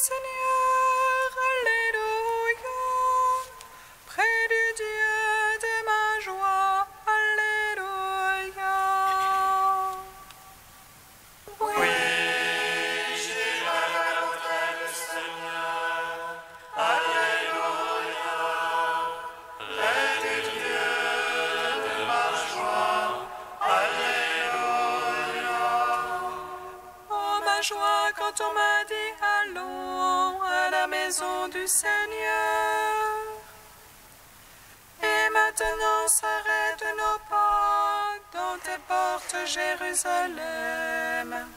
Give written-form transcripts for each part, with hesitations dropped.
Seigneur, Alléluia. Près du Dieu de ma joie, Alléluia. Oui, j'irai à l'autel du Seigneur, Alléluia. Près du Dieu de ma joie, Alléluia. Oh, ma joie quand on m'a dit allons à la maison du Seigneur. Et maintenant s'arrêtent nos pas dans tes portes, Jérusalem.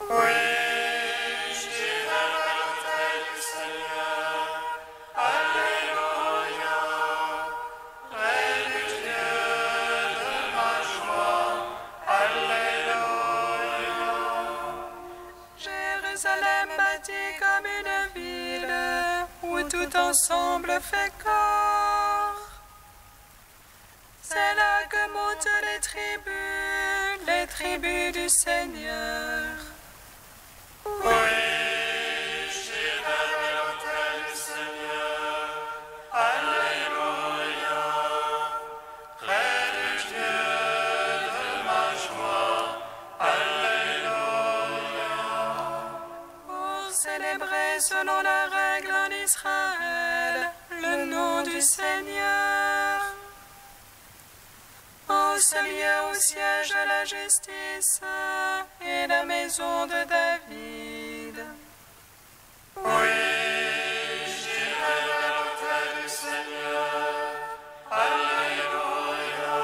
Oui, j'irai à l'autel du Seigneur, Alléluia. Près du Dieu de ma joie, Alléluia. Jérusalem bâtie comme une ville où tout ensemble fait corps. C'est là que montent les tribus du Seigneur. Oui, j'irai à l'autel du Seigneur, Alléluia. Près du Dieu de ma joie, Alléluia. Pour célébrer selon la règle en Israël le nom du Seigneur. En ce lieu où siège la justice et la maison de David. Oui, j'irai à l'autel du Seigneur, Alléluia.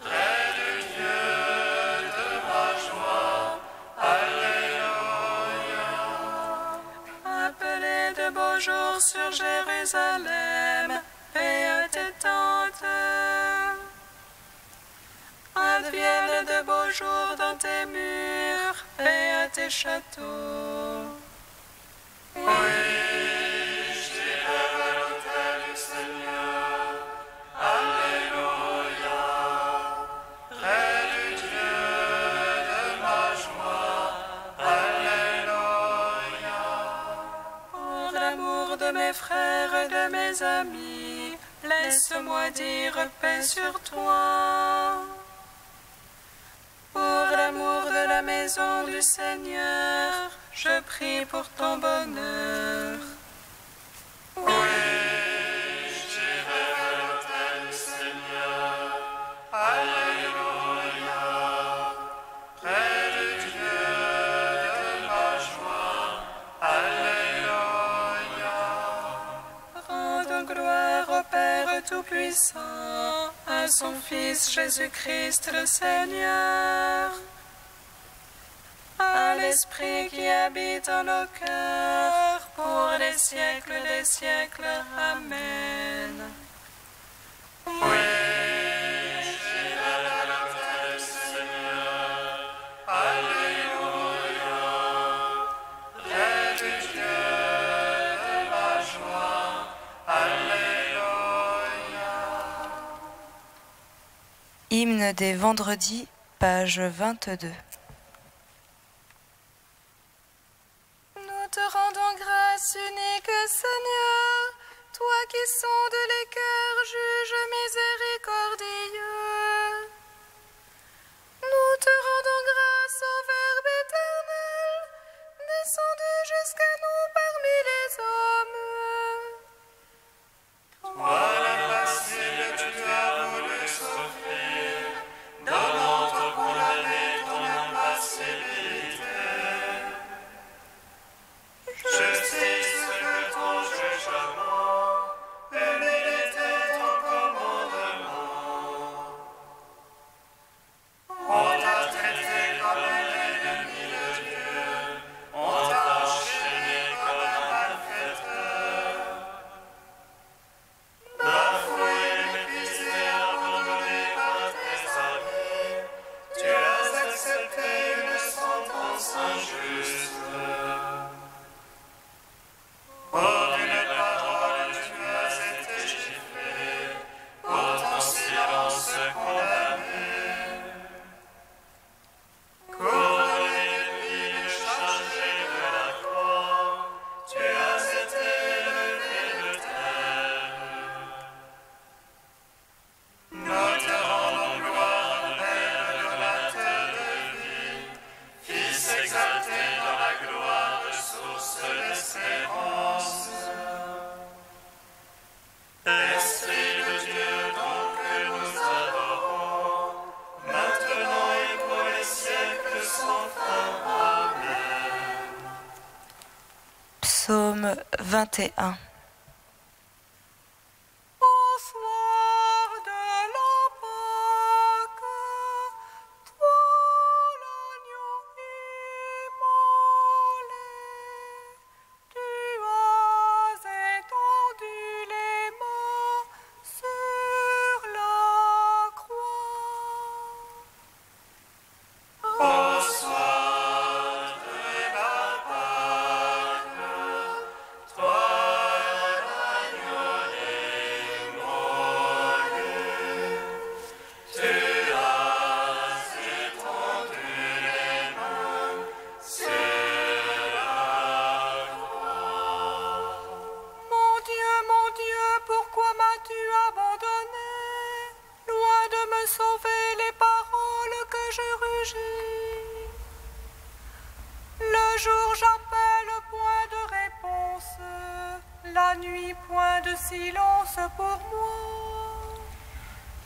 Près du Dieu de ma joie, Alléluia. Appelez de beaux jours sur Jérusalem, paix à tes tentes. Adviennent de beaux jours dans tes murs, paix à tes châteaux. Oui, j'irai à l'autel du Seigneur, Alléluia. Près du Dieu de ma joie, Alléluia. Pour l'amour de mes frères et de mes amis, laisse-moi dire paix sur toi. Pour l'amour de la maison du Seigneur, je prie pour ton bonheur. Oui, j'irai à l'autel du Seigneur, Alléluia. Près du Dieu de ma joie, Alléluia. Rendons gloire au Père Tout-Puissant, à son Fils Jésus-Christ le Seigneur, à l'Esprit qui habite en nos cœurs, pour les siècles des siècles. Amen. Oui, j'irai à l'autel du Seigneur, Alléluia. Près du Dieu de ma joie, Alléluia. Hymne des vendredis, page 22. Nous te rendons grâce, unique Seigneur, toi qui sondes les cœurs, juge miséricordieux. Nous te rendons grâce au Verbe éternel, descendu jusqu'à nous parmi les hommes. Toi l'impassible, tu as voulu s'offrir, donnant au condamné ton impassibilité. Justice que ton jugement, humilité ton 21. Au soir de la Pâque, toi l'agneau immolé, tu as étendu les mains sur la croix. Au soir de la Pâque, toi l'agneau immolé, tu as étendu les mains sur la croix. Mon Dieu, pourquoi m'as-tu abandonné? Loin de me sauver les paroles que je rugis. Le jour j'appelle, point de réponse. La nuit, point de silence pour moi.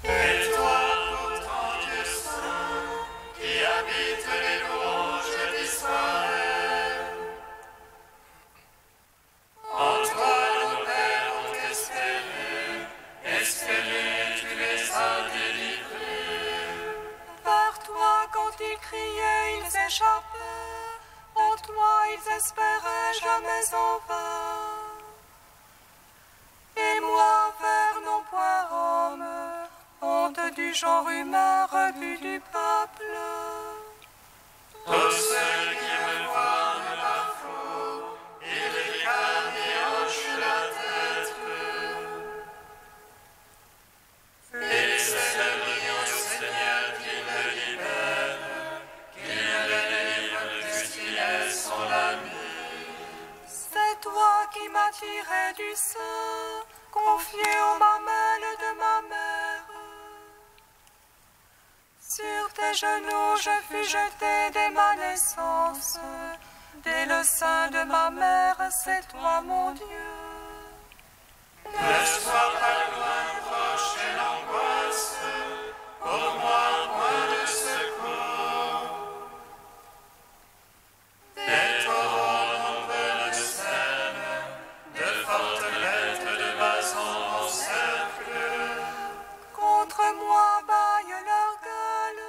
Et toi, pourtant, Dieu saint, qui habite les louanges d'Israël, en toi nos pères ont espéré, tu les as délivrés. Vers toi, quand ils criaient, ils échappaient. En toi, ils espéraient jamais en vain. Et moi, vers non point homme, honte du genre humain, rebut du peuple. Tous ceux qui me voient me bafouent, ils ricanent et hochent la tête. Et c'est le mignon Seigneur qui me libère, qui me délivre puisqu'il est son ami. C'est toi qui m'as tiré du sein, confié aux mamelles de ma mère. Sur tes genoux je fus jeté dès ma naissance, dès le sein de ma mère, c'est toi mon Dieu. Ne sois pas loin, proche et l'angoisse, pour moi, point de secours. Des torrents nombreux me sèment, de fortes bêtes de bas m'encerclent. Contre moi bâillent leurs gueules,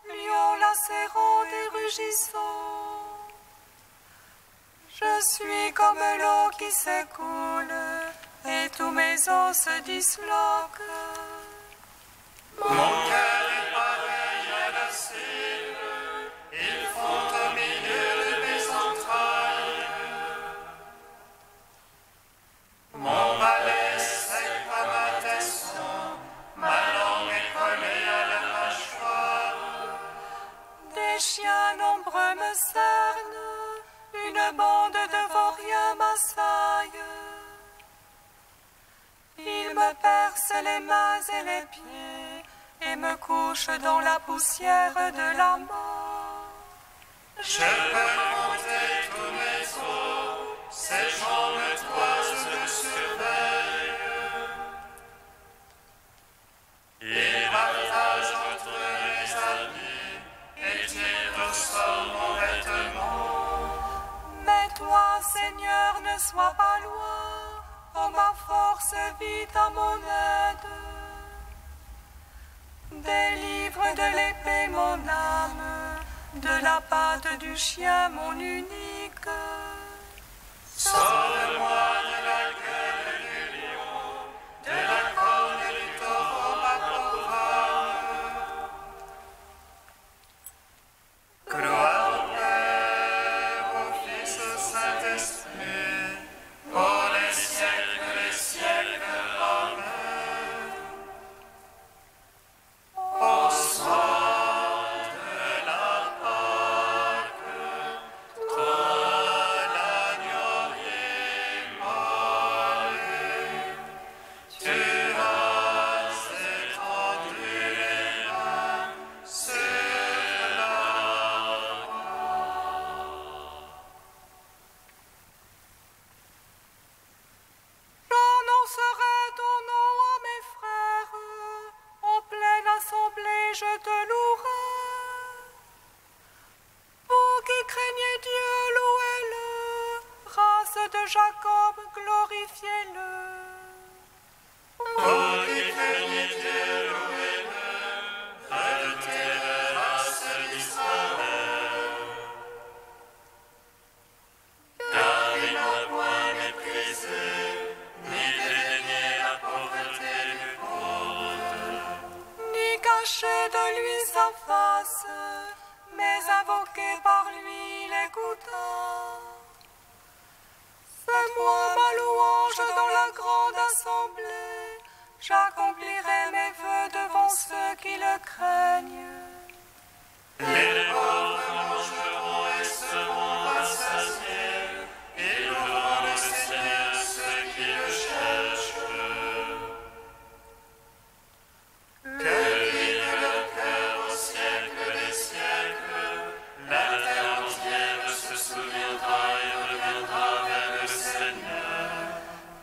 lions lacérants et rugissants. Je suis comme l'eau qui s'écoule, et tous mes os se disloquent. Mon cœur est pareil à la cible, ils font au milieu de mes entrailles. Mon palais sec comme un tesson, ma langue est collée à la mâchoire. Des chiens nombreux me cernent, une bande de vauriens m'assaille. Ils me percent les mains et les pieds et me couchent dans la poussière de la mort. Je peux compter tous mes os, ces gens me toisent de surveille. Ils partagent entre mes amis et tirent au sort mon vêtement. Mais toi, Seigneur, ne sois pas loin, oh ma force vite à mon aide. Délivre de l'épée mon âme, de la patte du chien mon unique. Sauve-moi de la gueule du lion, de la corne du taureau ma pauvre âme. Gloire au Père, au Fils, au Saint-Esprit, pour les siècles des siècles. Amen. Au soir de la Pâque, toi l'agneau immolé, tu as étendu les mains sur la J'annoncerai ton nom à mes frères, en pleine assemblée je te louerai. Vous qui craignez Dieu, louez-le, race de Jacob, glorifiez-le. Pour qui bénissez, louez-le, redoutez la race d'Israël. Car il n'a point méprisé, ni dédaigné la pauvreté du pauvre. Ni caché de lui sa face, mais invoqué par lui l'écouta. C'est moi ma louange dans la grande assemblée, j'accomplirai mes vœux devant ceux qui le craignent. Les pauvres mangeront et seront rassasiés, et loueront le Seigneur ceux qui le cherchent. Que vive le cœur au siècle des siècles, la terre entière se souviendra et reviendra vers le Seigneur.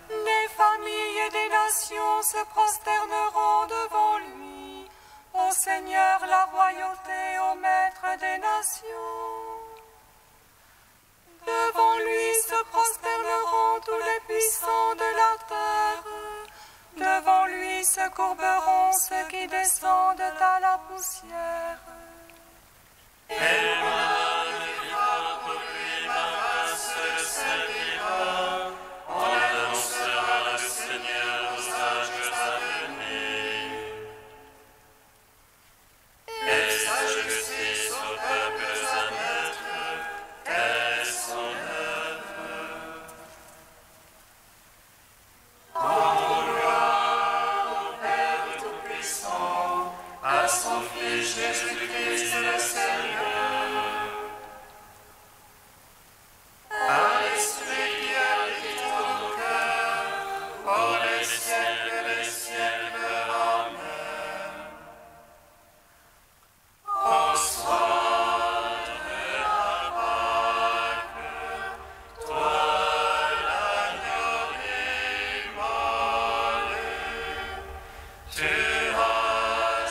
Les familles des nations se prosterneront devant lui, au Seigneur la royauté, au Maître des nations. Devant lui se prosterneront tous les puissants de la terre, devant lui se courberont ceux qui descendent à la poussière. Et mon âme vivra pour lui, ma race le servira. On annoncera le Seigneur aux âges à venir. Et sa justice aux peuples à naître, telle est son œuvre. On gloire au Père Tout-Puissant, à son Fils Jésus-Christ le Seigneur. À l'Esprit qui habite ton cœur, pour les siècles des siècles. Amen. Au soir de la Pâque, toi l'agneau immolé, tu as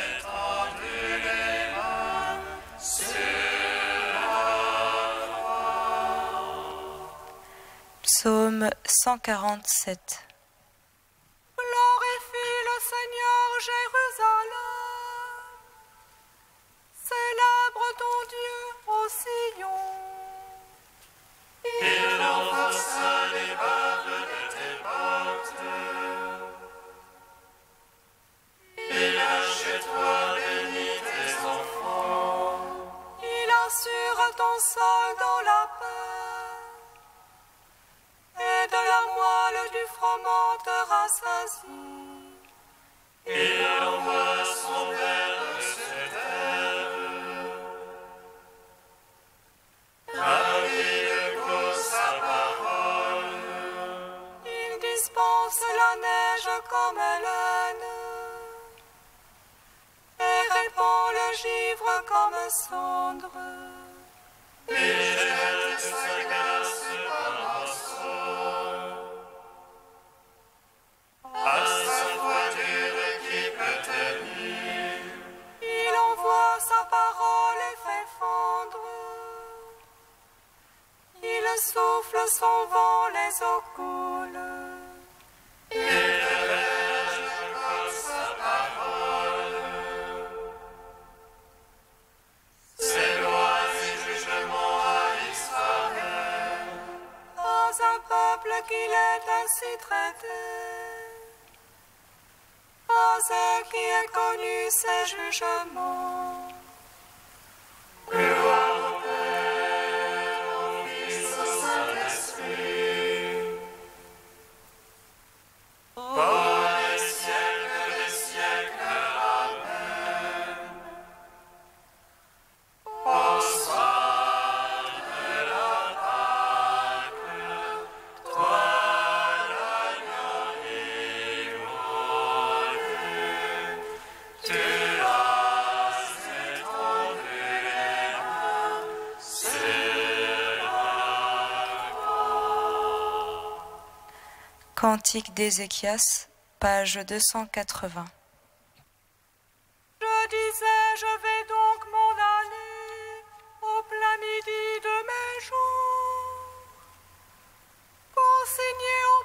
étendu les mains sur la Psaume 147. Glorifie le Seigneur, Jérusalem. Célèbre ton Dieu au Sion. Il renforça les barres de tes portes. Il a chez toi béni tes enfants. Il assure ton sol dans la paix, et de la moelle du froment te rassasie. Il envoie son verbe sur terre. Ravi de cause sa parole. Il dispense la neige comme laine, et répand le givre comme cendre. Il jette sa grâce par morceaux. À sa voiture qui peut tenir. Il envoie sa parole et fait fondre. Il souffle son vent, les eaux coulent. Il relève comme sa parole. Ses lois et jugements à Israël. Pas un peuple qu'il est ainsi traité, pas un qui ait connu ses jugements. Gloire au Père, au Fils, au Saint-Esprit. Pour les siècles des siècles. Amen. Au soir de la Pâque, toi l'agneau immolé, tu as étendu les mains sur la croix. Cantique d'Ézéchias, page 280. Je disais, je vais donc m'en aller au plein midi de mes jours, consigné au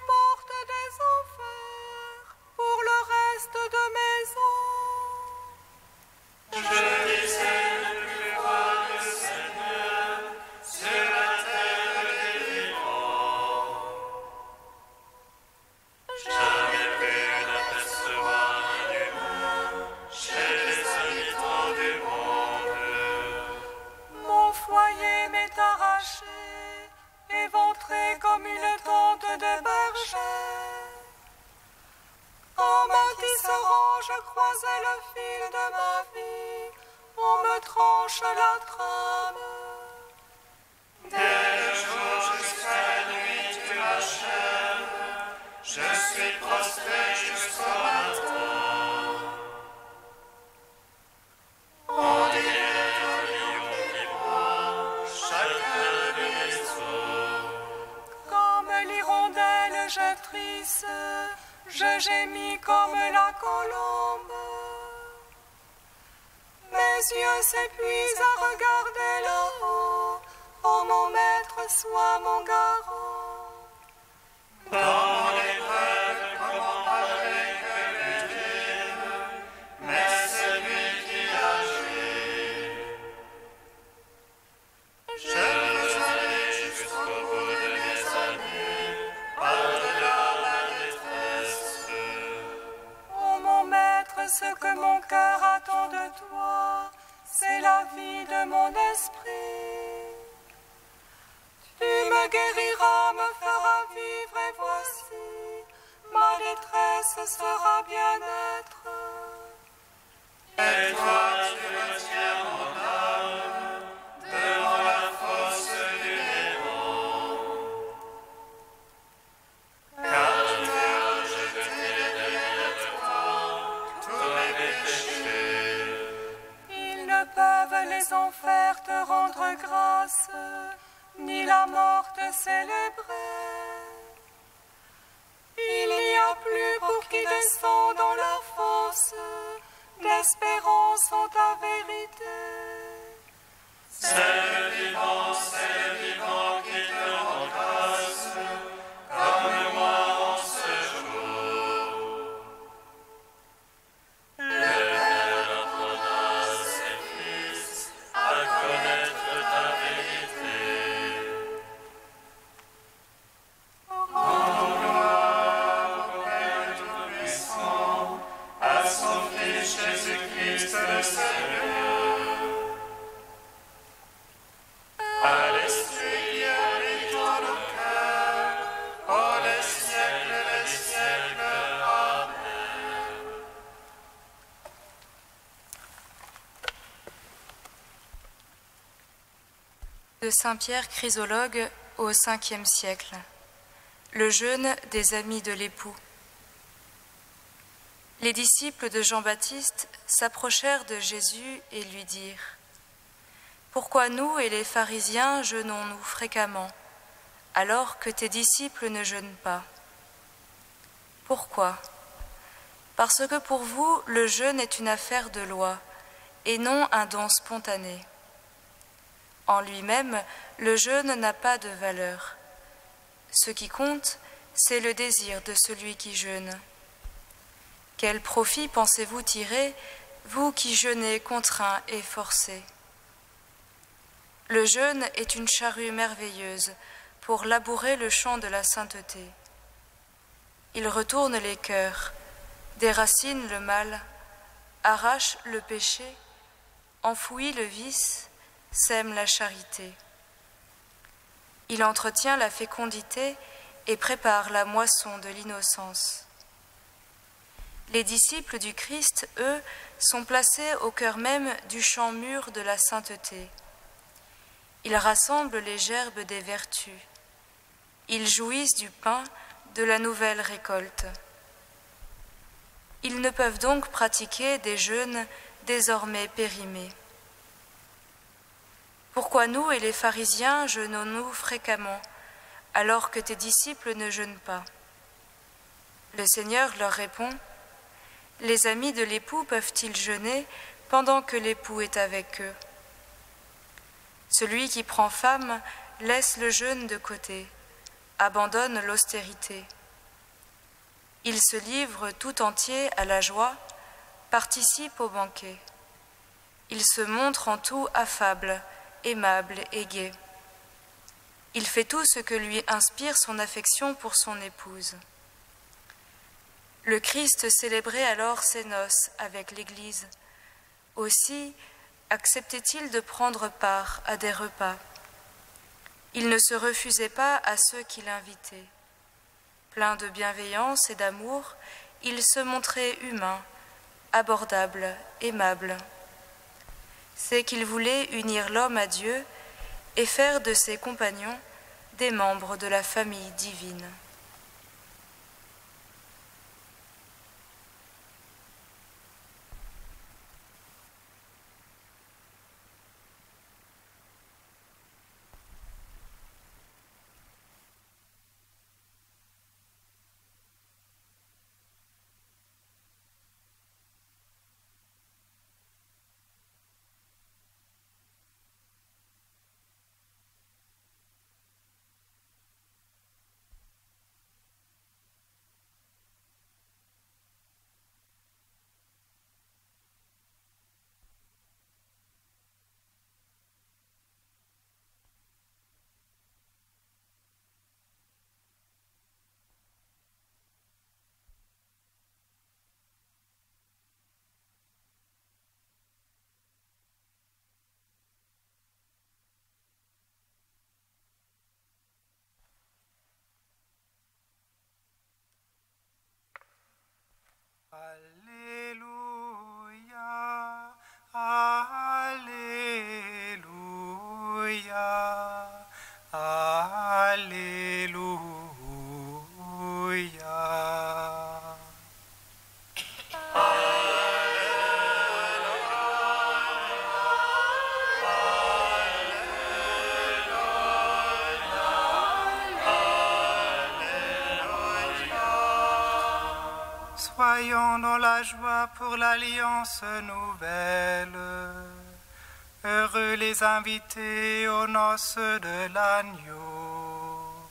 je croisais le fil de ma vie, on me tranche la trame. Dès le jour jusqu'à la nuit, tu m'achèves. Je suis prostré jusqu'au matin. On dirait un lion qui broie chacun de mes os. Comme l'hirondelle jectrice, je gémis comme la colombe. Mes yeux s'épuisent à regarder là-haut. Oh mon maître, sois mon garant. Dans mon épreuve, comment parler que lui dire, mais c'est lui qui agit. Je veux aller jusqu'au bout de mes années, par-delà la détresse. Oh mon maître, ce que mon cœur attend de toi, c'est la vie de mon esprit. Tu me guériras, me feras vivre, et voici, ma détresse sera bien-être. Et toi, tu retiens mon âme devant la fosse du néant. Car tu as jeté derrière toi tous mes péchés. Ils ne peuvent les enfers te rendre grâce, ni la mort te célébrer. Il n'y a plus pour qui descend dans la fosse d'espérance en ta vérité. C'est le vivant qui te rend grâce, comme moi en ce jour. Le Père apprendra à ses fils à connaître ta vérité. À son Fils Jésus-Christ le Seigneur, à l'Esprit qui habite dans nos cœurs, pour les siècles des siècles. Amen. De Saint Pierre Chrysologue au 5e siècle. Le jeûne des amis de l'époux. Les disciples de Jean-Baptiste s'approchèrent de Jésus et lui dirent : « Pourquoi nous et les pharisiens jeûnons-nous fréquemment, alors que tes disciples ne jeûnent pas ? Pourquoi ? Parce que pour vous, le jeûne est une affaire de loi, et non un don spontané. En lui-même, le jeûne n'a pas de valeur. Ce qui compte, c'est le désir de celui qui jeûne. Quel profit pensez-vous tirer, vous qui jeûnez contraints et forcés ? Le jeûne est une charrue merveilleuse pour labourer le champ de la sainteté. Il retourne les cœurs, déracine le mal, arrache le péché, enfouit le vice, sème la charité. Il entretient la fécondité et prépare la moisson de l'innocence. Les disciples du Christ, eux, sont placés au cœur même du champ mûr de la sainteté. Ils rassemblent les gerbes des vertus. Ils jouissent du pain de la nouvelle récolte. Ils ne peuvent donc pratiquer des jeûnes désormais périmés. Pourquoi nous et les pharisiens jeûnons-nous fréquemment, alors que tes disciples ne jeûnent pas ? Le Seigneur leur répond : les amis de l'époux peuvent-ils jeûner pendant que l'époux est avec eux ? Celui qui prend femme laisse le jeûne de côté, abandonne l'austérité. Il se livre tout entier à la joie, participe au banquet. Il se montre en tout affable, aimable et gai. Il fait tout ce que lui inspire son affection pour son épouse. Le Christ célébrait alors ses noces avec l'Église. Aussi acceptait-il de prendre part à des repas. Il ne se refusait pas à ceux qui l'invitaient. Plein de bienveillance et d'amour, il se montrait humain, abordable, aimable. C'est qu'il voulait unir l'homme à Dieu et faire de ses compagnons des membres de la famille divine. Alléluia, Alléluia, Alléluia. Soyons dans la joie pour l'alliance nouvelle. Heureux les invités aux noces de l'agneau.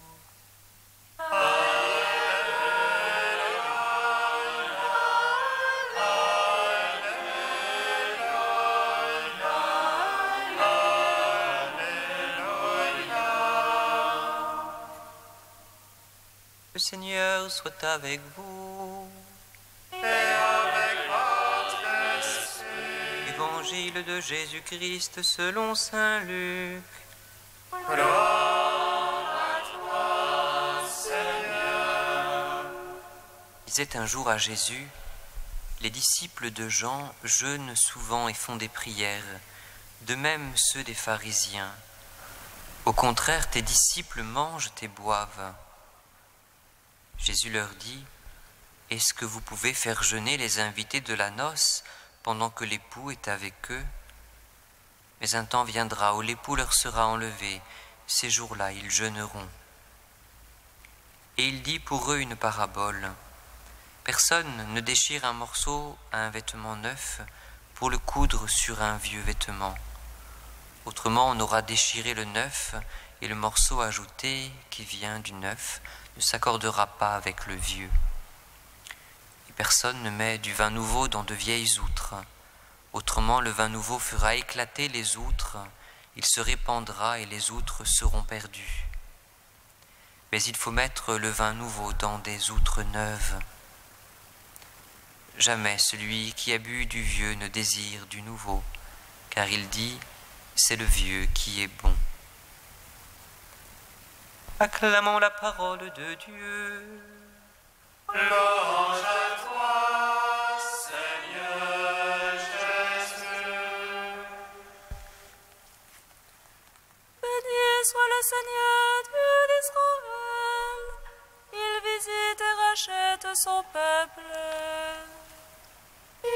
Le Seigneur soit avec vous. Évangile de Jésus-Christ selon saint Luc. Gloire à toi, Seigneur. Il disait un jour à Jésus, les disciples de Jean jeûnent souvent et font des prières, de même ceux des pharisiens. Au contraire, tes disciples mangent et boivent. Jésus leur dit, est-ce que vous pouvez faire jeûner les invités de la noce pendant que l'époux est avec eux? Mais un temps viendra où l'époux leur sera enlevé. Ces jours-là, ils jeûneront. Et il dit pour eux une parabole. Personne ne déchire un morceau à un vêtement neuf pour le coudre sur un vieux vêtement. Autrement, on aura déchiré le neuf et le morceau ajouté qui vient du neuf ne s'accordera pas avec le vieux. Et personne ne met du vin nouveau dans de vieilles outres. Autrement, le vin nouveau fera éclater les outres, il se répandra et les outres seront perdues. Mais il faut mettre le vin nouveau dans des outres neuves. Jamais celui qui a bu du vieux ne désire du nouveau, car il dit, c'est le vieux qui est bon. Acclamons la parole de Dieu. Louange à toi, Seigneur Jésus. Béni soit le Seigneur, Dieu d'Israël. Il visite et rachète son peuple. Et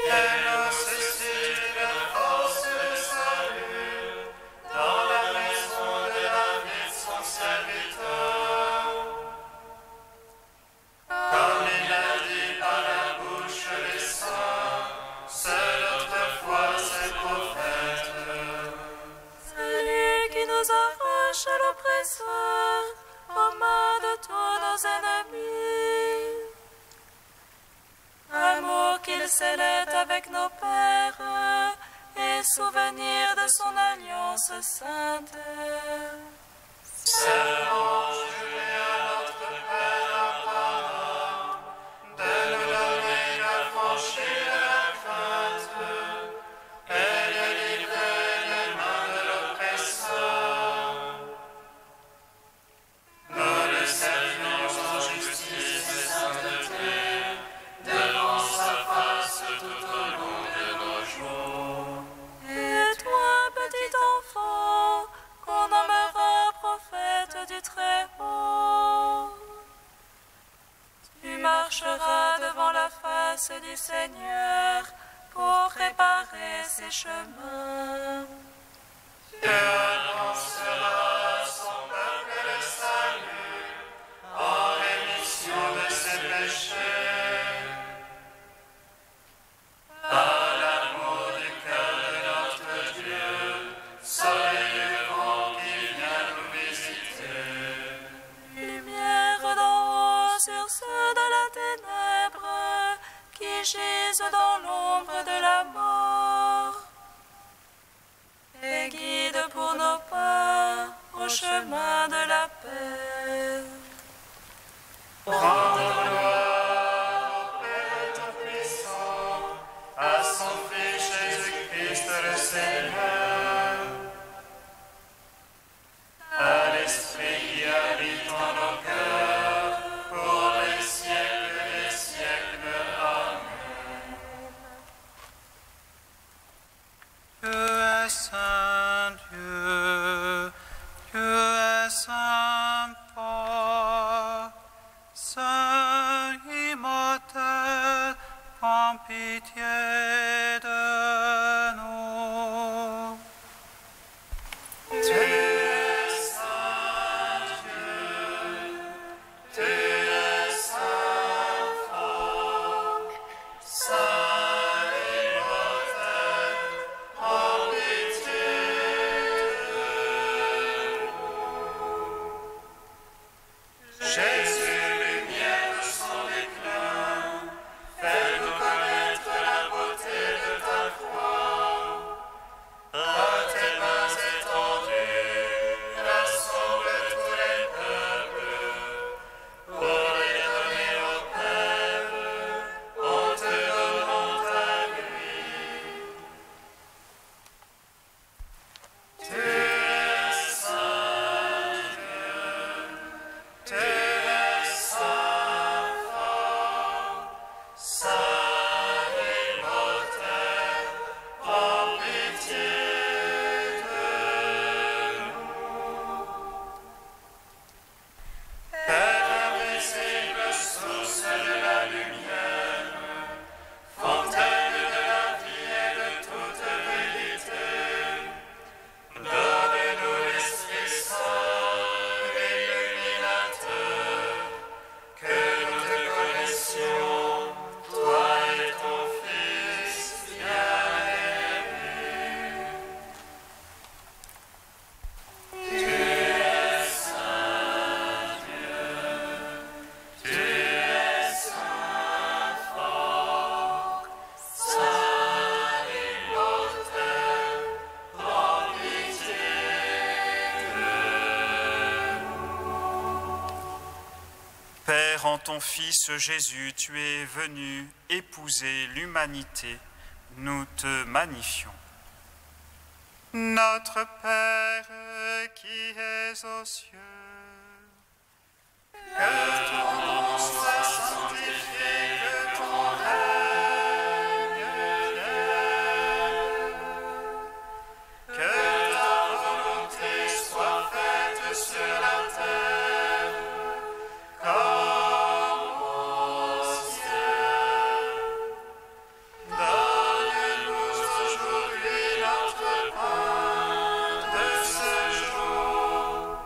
nous suscite de force le salut dans la maison de David, son serviteur. Comme il l'a dit par la bouche des saints, seul autrefois ses prophètes. Celui qui nous arrache à l'oppresseur, aux mains de tous nos ennemis. Amour qu'il scellait avec nos pères, et souvenir de son alliance sainte. Servons Dieu à notre Père Abraham, de nous donner l'affranchie de la crainte, et de livrer les mains de l'oppresseur. Nous le servions en justice et sainteté, devant sa face tout au long marcheras devant la face du Seigneur pour préparer ses chemins. Tu annonceras son peuple le salut en rémission de ses péchés. Par l'amour du cœur de notre Dieu, soleil levant qui vient nous visiter. Lumière d'en haut sur ceux de la ténèbre qui gisent dans l'ombre de la mort. Et guide pour nos pas au chemin de la paix. Rends gloire au Père Tout-Puissant, à son Fils Jésus-Christ le Seigneur, à l'Esprit qui habite en nos cœurs, pour les siècles des siècles. Amen. Dieu est saint, Dieu est saint fort, saint immortel, prends pitié de nous. Tu es saint Dieu, tu es saint fort, saint immortel, prends pitié de nous. Jésus, lumière de son déclin, fais-nous connaître la beauté de ta croix. À tes mains étendues, rassemble tous les peuples, pour les donner au Père, en te donnant à lui. Tu es saint Dieu, tu es saint fort, saint immortel, prends pitié de nous. Père invisible, source de la lumière, fontaine de la vie et de toute vérité, donne-nous l'Esprit Saint et illuminateur, que nous te connaissions, toi et ton Fils bien-aimé. Tu es saint Dieu, tu es saint fort, saint immortel, prends pitié de nous. Père, en ton Fils Jésus, tu es venu épouser l'humanité, nous te magnifions. Notre Père qui es aux cieux, que ton nom soit sanctifié, que ton règne vienne, que ta volonté soit faite sur la terre comme au ciel. Donne-nous aujourd'hui notre pain de ce jour.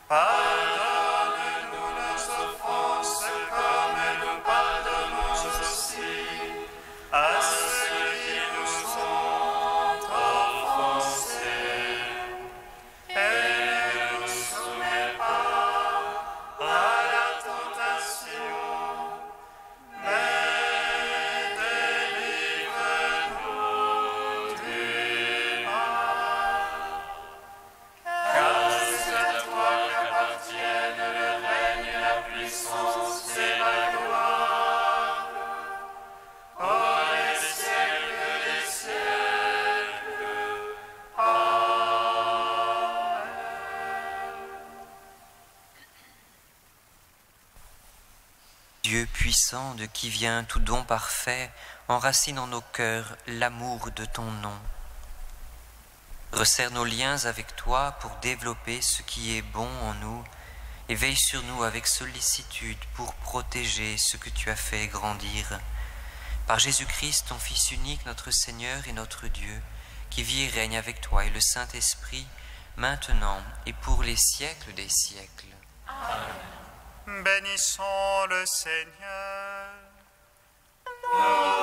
Pardonne-nous nos offenses comme nous pardonnons aussi à ceux qui nous ont offensés. Et ne nous soumets pas à la tentation, mais délivre-nous du mal. Car c'est à toi qu'appartiennent le règne, la puissance et la gloire, pour les siècles des siècles. Amen. Dieu puissant, de qui vient tout don parfait, enracine en nos cœurs l'amour de ton nom. Resserre nos liens avec toi pour développer ce qui est bon en nous et veille sur nous avec sollicitude pour protéger ce que tu as fait grandir. Par Jésus-Christ, ton Fils unique, notre Seigneur et notre Dieu, qui vit et règne avec toi et le Saint-Esprit, maintenant et pour les siècles des siècles. Bénissons le Seigneur. Nous